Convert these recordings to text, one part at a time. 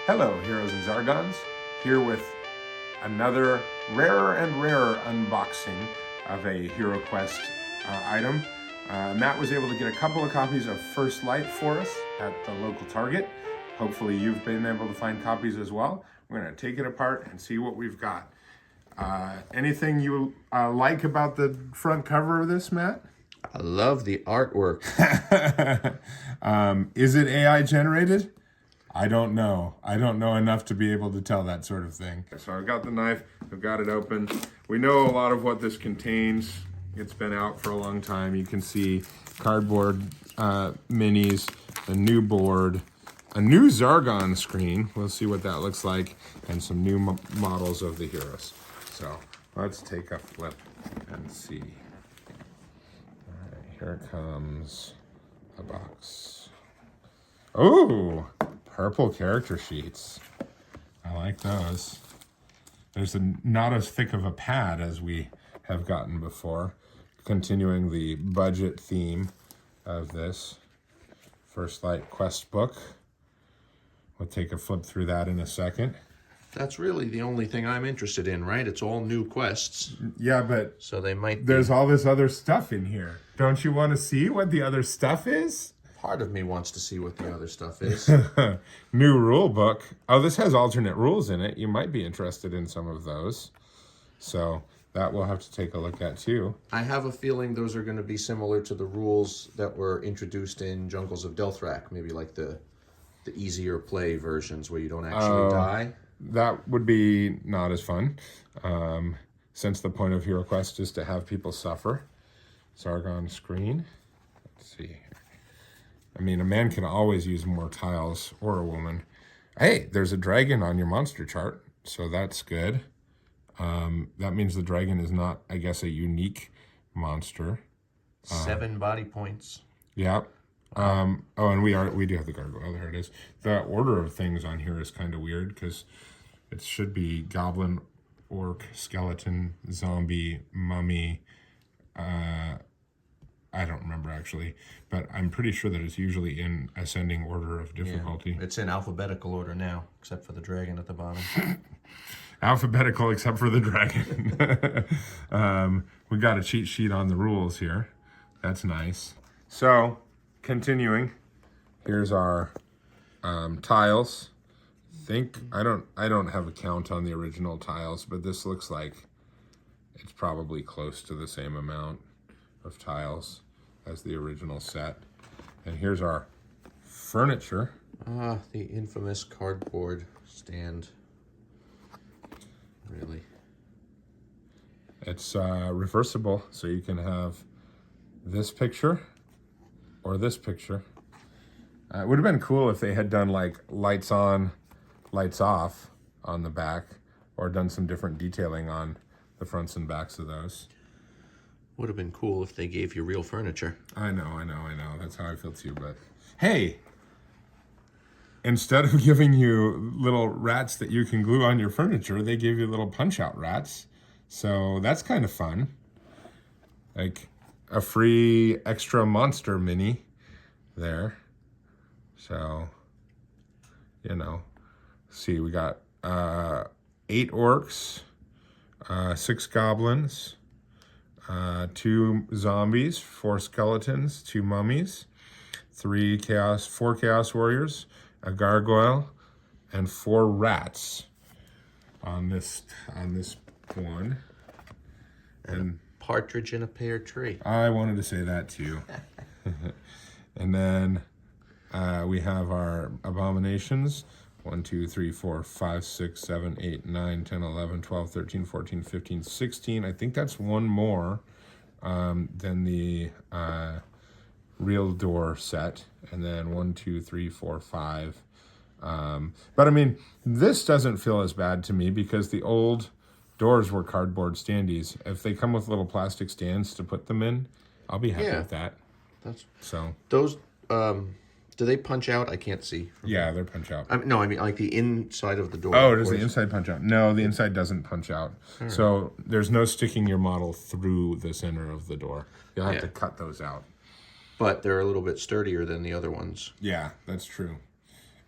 Hello, Heroes and Zargons, here with another rarer and rarer unboxing of a Hero Quest item. Matt was able to get a couple of copies of First Light for us at the local Target. Hopefully you've been able to find copies as well. We're going to take it apart and see what we've got. Anything you like about the front cover of this, Matt? I love the artwork. Is it AI generated? I don't know. I don't know enough to be able to tell that sort of thing. So I've got the knife, I've got it open. We know a lot of what this contains. It's been out for a long time. You can see cardboard minis, a new board, a new Zargon screen. We'll see what that looks like, and some new models of the heroes. So let's take a flip and see. All right, here comes a box. Oh! Purple character sheets. I like those. There's not as thick of a pad as we have gotten before. Continuing the budget theme of this First Light quest book. We'll take a flip through that in a second. That's really the only thing I'm interested in, right? It's all new quests. Yeah, but so they might there's all this other stuff in here. Don't you want to see what the other stuff is? Part of me wants to see what the other stuff is. New rule book. Oh, this has alternate rules in it. You might be interested in some of those. So that we'll have to take a look at too. I have a feeling those are going to be similar to the rules that were introduced in Jungles of Delthrak. Maybe like the easier play versions where you don't actually die. That would be not as fun. Since the point of Hero Quest is to have people suffer. Zargon screen. Let's see. I mean, a man can always use more tiles, or a woman. Hey, there's a dragon on your monster chart, so that's good. That means the dragon is not, I guess, a unique monster. 7 body points. Yeah. Oh, and we do have the gargoyle. There it is. The order of things on here is kind of weird because it should be goblin, orc, skeleton, zombie, mummy. I don't remember actually, but I'm pretty sure that it's usually in ascending order of difficulty. Yeah, it's in alphabetical order now, except for the dragon at the bottom. Alphabetical except for the dragon. We got a cheat sheet on the rules here. That's nice. So, continuing, here's our tiles. I don't have a count on the original tiles, but this looks like it's probably close to the same amount of tiles as the original set. And here's our furniture. The infamous cardboard stand. Really. It's reversible, so you can have this picture or this picture. It would have been cool if they had done like lights on, lights off on the back, or done some different detailing on the fronts and backs of those. Would have been cool if they gave you real furniture. I know. That's how I feel too, but hey, instead of giving you little rats that you can glue on your furniture, they give you little punch-out rats. So that's kind of fun. Like a free extra monster mini there. So, see, we got 8 orcs, 6 goblins, 2 zombies, 4 skeletons, 2 mummies, 4 chaos warriors, a gargoyle, and 4 rats on this one. And a partridge in a pear tree. I wanted to say that too. And then we have our abominations. 1, 2, 3, 4, 5, 6, 7, 8, 9, 10, 11, 12, 13, 14, 15, 16. I think that's one more than the real door set. And then 1, 2, 3, 4, 5. But I mean, this doesn't feel as bad to me because the old doors were cardboard standees. If they come with little plastic stands to put them in, I'll be happy with that. Those. Do they punch out? I can't see. Yeah, they're punch out. I mean like the inside of the door. Oh, does the inside punch out? No, the inside doesn't punch out. So there's no sticking your model through the center of the door. You'll have to cut those out. But they're a little bit sturdier than the other ones. Yeah, that's true.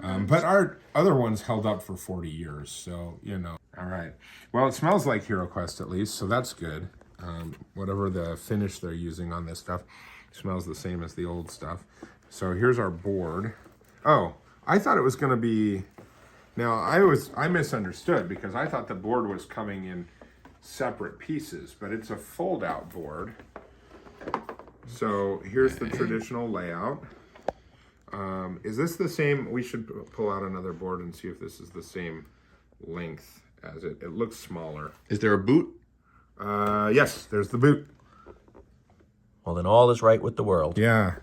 But our other ones held up for 40 years, so, you know. All right. Well, it smells like HeroQuest at least, so that's good. Whatever the finish they're using on this stuff smells the same as the old stuff. So here's our board. Oh, I thought it was going to be... Now, I misunderstood because I thought the board was coming in separate pieces, but it's a fold-out board. So here's the traditional layout. Is this the same? We should pull out another board and see if this is the same length as it. It looks smaller. Is there a boot? Yes, there's the boot. Well, then all is right with the world. Yeah,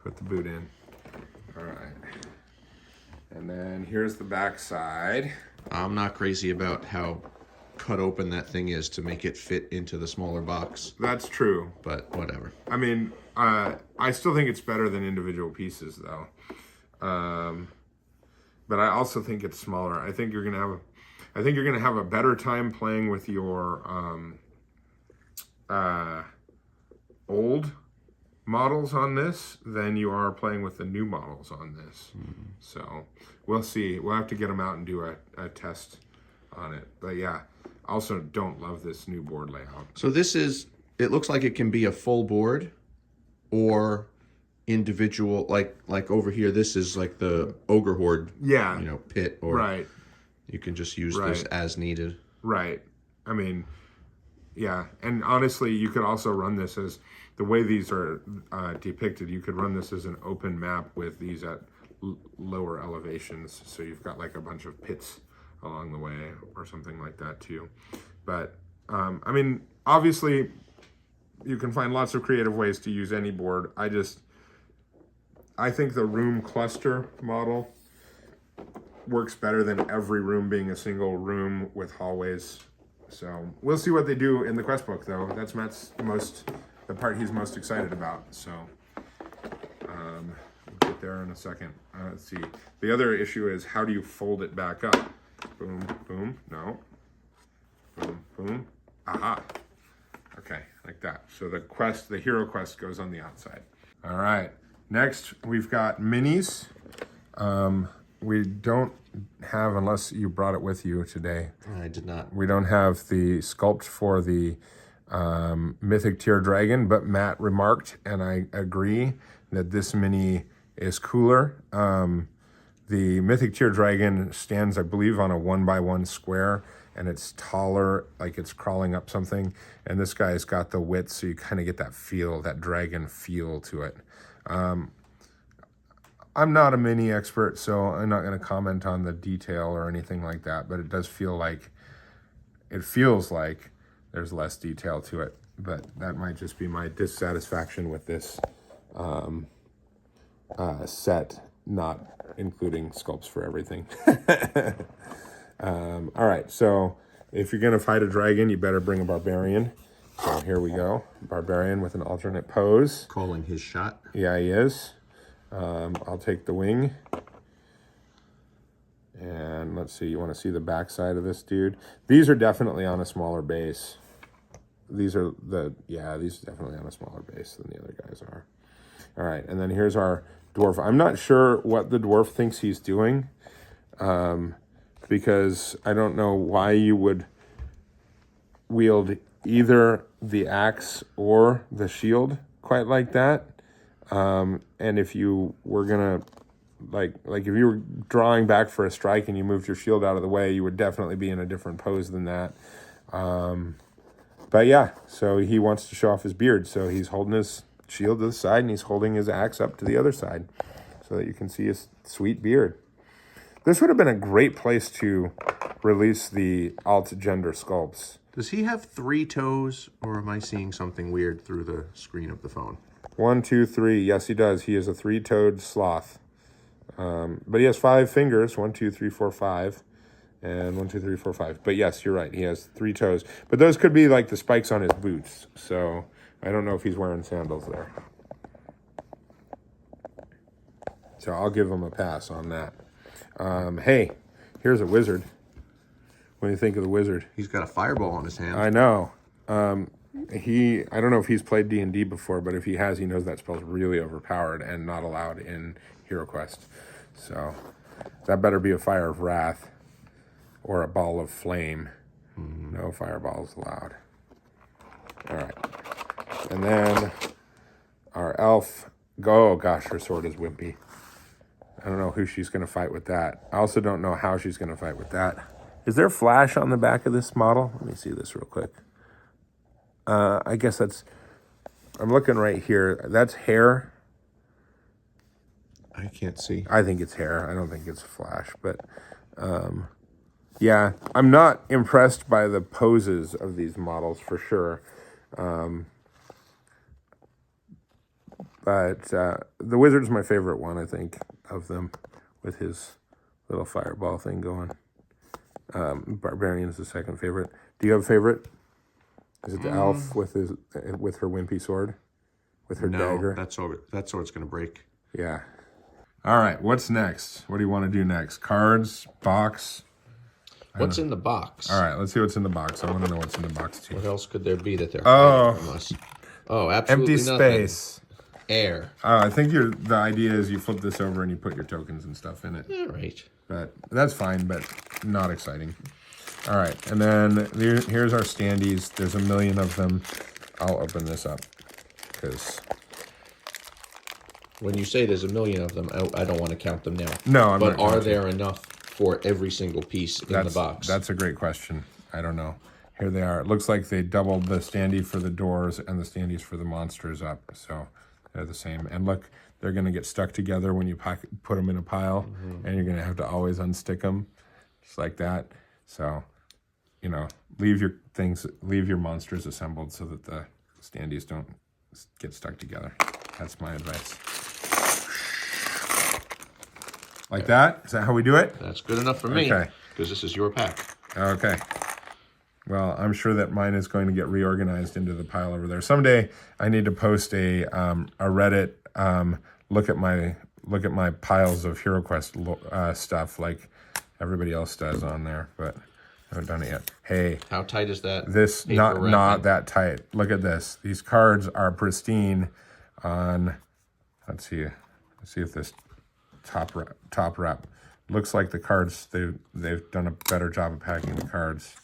put the boot in. All right. And then here's the back side. I'm not crazy about how cut open that thing is to make it fit into the smaller box, That's true. but whatever. I mean, I still think it's better than individual pieces, though. But I also think it's smaller. I think you're gonna have a better time playing with your old models on this than you are playing with the new models on this. So we'll see. We'll have to get them out and do a test on it. But yeah, also don't love this new board layout. So it looks like it can be a full board or individual, like over here, this is like the Ogre Horde, Yeah. pit, or Right. you can just use this Right. as needed. Right. I mean, yeah. And honestly, you could also run this as, the way these are depicted, you could run this as an open map with these at lower elevations. So you've got like a bunch of pits along the way or something like that too. But, I mean, obviously, you can find lots of creative ways to use any board. I think the room cluster model works better than every room being a single room with hallways. So we'll see what they do in the quest book, though. That's Matt's the part he's most excited about. So we'll get there in a second. Let's see. The other issue is, how do you fold it back up? Boom, boom, no. Boom, boom. Aha. Okay, like that. So the hero quest goes on the outside. All right. Next, we've got minis. We don't have, unless you brought it with you today, I did not. we don't have the sculpt for the Mythic Tier Dragon, but Matt remarked, and I agree, that this mini is cooler. The Mythic Tier Dragon stands, I believe, on a 1x1 square, and it's taller, like it's crawling up something. And this guy's got the width, so you kind of get that feel, that dragon feel to it. I'm not a mini expert, so I'm not going to comment on the detail or anything like that, but it does feel like, it feels like there's less detail to it. But that might just be my dissatisfaction with this set, not including sculpts for everything. All right, so if you're going to fight a dragon, you better bring a barbarian. So here we go. Barbarian with an alternate pose. Calling his shot. Yeah, he is. I'll take the wing. And let's see, you want to see the backside of this dude? These are definitely on a smaller base. These are these are definitely on a smaller base than the other guys are. All right, and then here's our dwarf. I'm not sure what the dwarf thinks he's doing, because I don't know why you would wield either the axe or the shield quite like that. And if you were gonna, like if you were drawing back for a strike and you moved your shield out of the way, you would definitely be in a different pose than that. But yeah, so he wants to show off his beard, so he's holding his shield to the side and he's holding his axe up to the other side so that you can see his sweet beard. This would have been a great place to release the alt-gender sculpts. Does he have 3 toes, or am I seeing something weird through the screen of the phone? 1, 2, 3. Yes, he does. He is a 3-toed sloth. But he has 5 fingers. 1, 2, 3, 4, 5. And 1, 2, 3, 4, 5. But yes, you're right. He has 3 toes. But those could be like the spikes on his boots. So I don't know if he's wearing sandals there. So I'll give him a pass on that. Hey, here's a wizard. What do you think of the wizard? He's got a fireball on his hand. I know. I don't know if he's played D&D before, but if he has, he knows that spell's really overpowered and not allowed in HeroQuest. So That better be a Fire of Wrath or a Ball of Flame. No fireballs allowed. All right. And then our elf. Oh, gosh, her sword is wimpy. I don't know who she's going to fight with that. I also don't know how she's going to fight with that. Is there flash on the back of this model? Let me see this real quick. I guess that's... I'm looking right here. That's hair. I can't see. I think it's hair. I don't think it's flash. But, yeah, I'm not impressed by the poses of these models for sure. But the Wizard's my favorite one, I think, of them, with his little fireball thing going. Barbarian's the second favorite. Do you have a favorite? Is it the elf with her wimpy sword? With her dagger? that sword's going to break. Yeah. All right, what's next? What do you want to do next? Cards? Box? What's in the box? All right, let's see what's in the box. I want to know what's in the box, too. What else could there be that they're hiding from us? Oh, absolutely Empty nothing. space. Air. I think the idea is you flip this over and you put your tokens and stuff in it. All right. But that's fine, but not exciting. All right, and then here's our standees. There's a million of them. I'll open this up because... When you say there's a million of them, I don't want to count them now. No, I'm but not are counting. there enough for every single piece in the box? That's a great question. I don't know. Here they are. It looks like they doubled the standee for the doors and the standees for the monsters up. So they're the same. And look, they're going to get stuck together when you put them in a pile. And you're going to have to always unstick them. Just like that. So, you know, leave your monsters assembled so that the standees don't get stuck together. That's my advice. Like that? Is that how we do it? That's good enough for me. Okay. Because this is your pack. Okay. Well, I'm sure that mine is going to get reorganized into the pile over there. Someday I need to post a Reddit look at my piles of HeroQuest stuff like everybody else does on there, but I haven't done it yet. Hey, How tight is that? this paper wrapping? not that tight. Look at this. These cards are pristine on. Let's see if this top wrap looks like the cards. They've done a better job of packing the cards.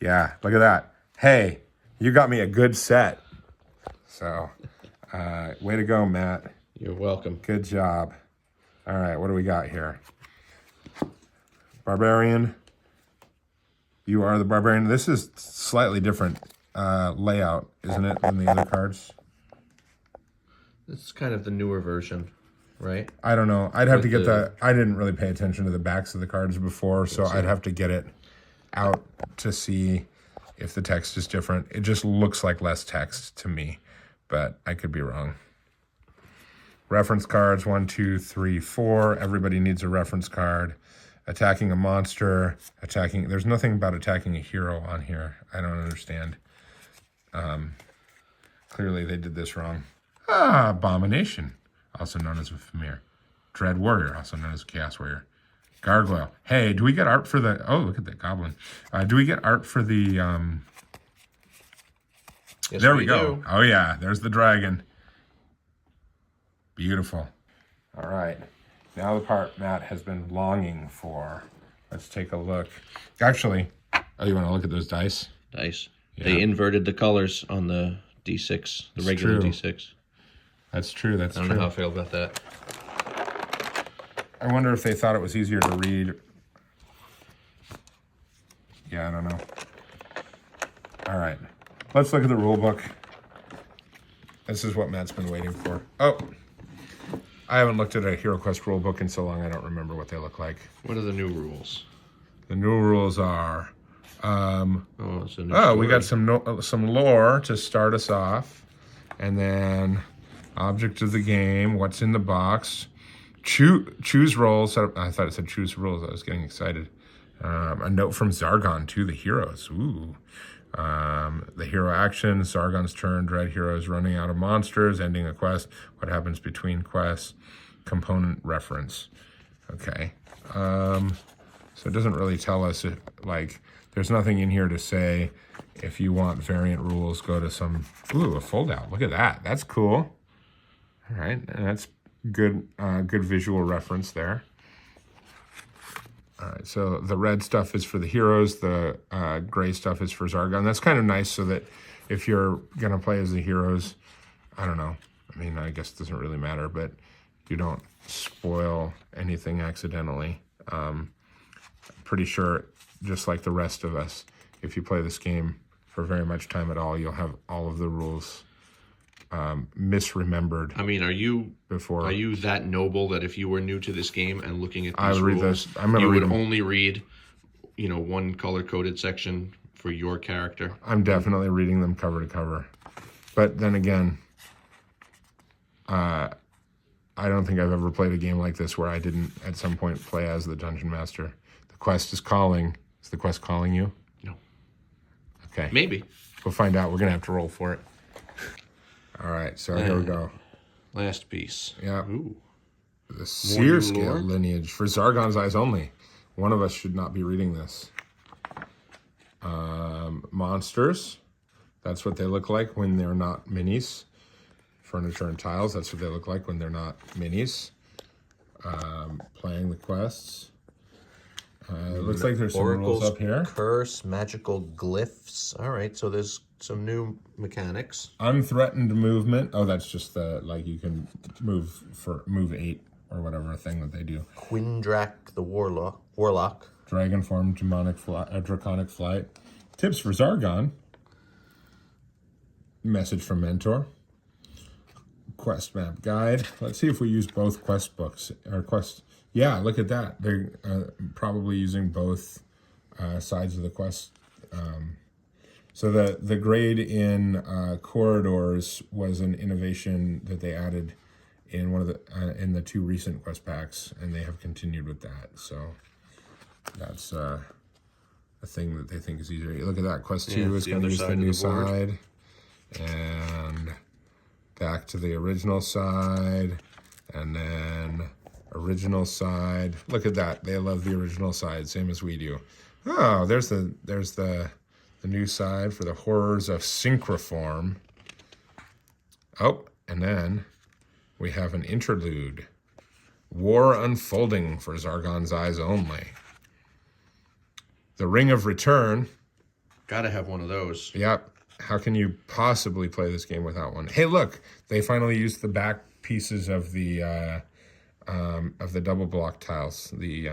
Yeah, look at that. Hey, you got me a good set. So, way to go, Matt. You're welcome. Good job. All right, what do we got here? Barbarian. You are the Barbarian. This is slightly different layout, isn't it, than the other cards? It's kind of the newer version, right? I don't know. I'd have to get the- I didn't really pay attention to the backs of the cards before, so I'd have to get it out to see if the text is different. It just looks like less text to me, but I could be wrong. Reference cards, 1, 2, 3, 4. Everybody needs a reference card. Attacking a monster, there's nothing about attacking a hero on here. I don't understand. Clearly they did this wrong. Abomination, also known as a Famir. Dread Warrior, also known as a Chaos Warrior. Gargoyle. Hey, do we get art for the... Oh, look at that goblin. Do we get art for the... Yes, There we go. do. Oh, yeah. There's the dragon. Beautiful. All right. Now the part Matt has been longing for. Let's take a look. Actually, you want to look at those dice? Dice. Yeah. They inverted the colors on the D6, the regular true. D6. That's true. That's I don't true. know how I feel about that. I wonder if they thought it was easier to read. Yeah, I don't know. All right. Let's look at the rule book. This is what Matt's been waiting for. Oh, I haven't looked at a HeroQuest rule book in so long I don't remember what they look like. What are the new rules? The new rules are... It's a new we got story. some lore to start us off. And then object of the game, what's in the box. Choose roles. I thought it said choose rules. I was getting excited. A note from Zargon to the heroes. Ooh. The hero action, Zargon's turn, Dread heroes running out of monsters, ending a quest, what happens between quests, component reference. Okay. So it doesn't really tell us, there's nothing in here to say if you want variant rules, go to some, a fold out. Look at that. That's cool. All right. And that's good visual reference there. All right, so the red stuff is for the heroes. The gray stuff is for Zargon. That's kind of nice so that if you're going to play as the heroes, I don't know. I mean, I guess it doesn't really matter, but you don't spoil anything accidentally. Pretty sure, just like the rest of us, if you play this game for very much time at all, you'll have all of the rules misremembered. I mean, are you before. Are you that noble that if you were new to this game and looking at I these would read rules, those. I'm gonna you read would them. only read, one color-coded section for your character? I'm definitely reading them cover to cover. But then again, I don't think I've ever played a game like this where I didn't at some point play as the Dungeon Master. The quest is calling. Is the quest calling you? No. Okay. Maybe. We'll find out. We're going to have to roll for it. All right, so here we go. Last piece. Yeah. Ooh. The Seer Scale lore? lineage for Zargon's Eyes only. One of us should not be reading this. Monsters. That's what they look like when they're not minis. Furniture and tiles. That's what they look like when they're not minis. Playing the quests. It looks like there's some rules up here. Curse, magical glyphs. All right, so there's some new mechanics. Unthreatened movement. Oh, that's just you can move 8 or whatever thing that they do. Quindrak the Warlock. Dragon form, draconic flight. Tips for Zargon. Message from mentor. Quest map guide. Let's see if we use both quest books or quest. Yeah, look at that. They're probably using both sides of the quest. So the grade in corridors was an innovation that they added in one of the in the 2 recent quest packs, and they have continued with that. So that's a thing that they think is easier. Look at that. Quest 2 is going to use the new side, and back to the original side, and then original side. Look at that. They love the original side, same as we do. Oh, there's the new side for the horrors of Synchroform. Oh, and then we have an interlude. War unfolding for Zargon's Eyes only. The Ring of Return. Gotta have one of those. Yep. How can you possibly play this game without one? Hey, look, they finally used the back pieces of the double block tiles, the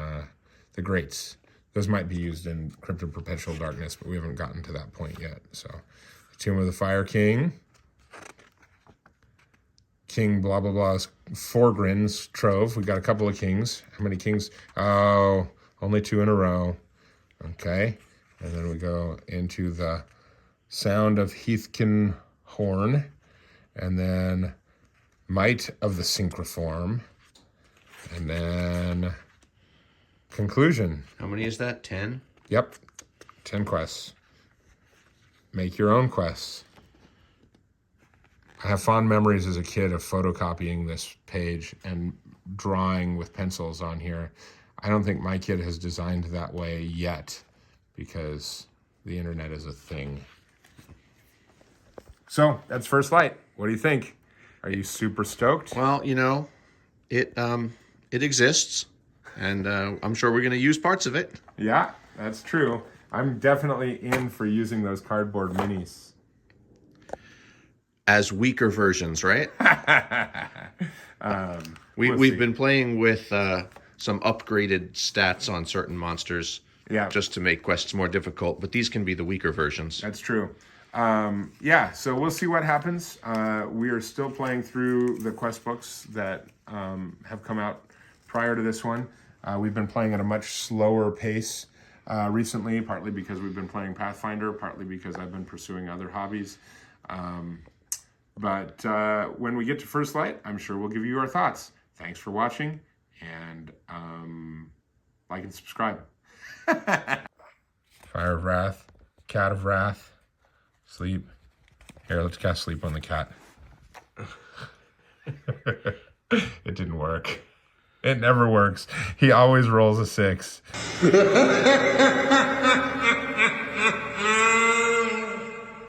grates. Those might be used in Crypt of Perpetual Darkness, but we haven't gotten to that point yet. So, Tomb of the Fire King. King blah blah blah's Forgrin's Trove. We got a couple of kings. How many kings? Oh, only 2 in a row. Okay. And then we go into the Sound of Heathkin Horn. And then Might of the Synchroform. And then Conclusion. How many is that? 10? Yep. 10 quests. Make your own quests. I have fond memories as a kid of photocopying this page and drawing with pencils on here. I don't think my kid has designed that way yet because the internet is a thing. So that's First Light. What do you think? Are you super stoked? Well, it exists, and I'm sure we're going to use parts of it. Yeah, that's true. I'm definitely in for using those cardboard minis. As weaker versions, right? We've see. been playing with some upgraded stats on certain monsters, Yeah. just to make quests more difficult. But these can be the weaker versions. That's true. Yeah, so we'll see what happens. We are still playing through the quest books that have come out prior to this one. We've been playing at a much slower pace recently, partly because we've been playing Pathfinder, partly because I've been pursuing other hobbies. But when we get to First Light, I'm sure we'll give you our thoughts. Thanks for watching, and like and subscribe. Fire of Wrath, Cat of Wrath, Sleep. Here, let's cast Sleep on the cat. It didn't work. It never works. He always rolls a 6.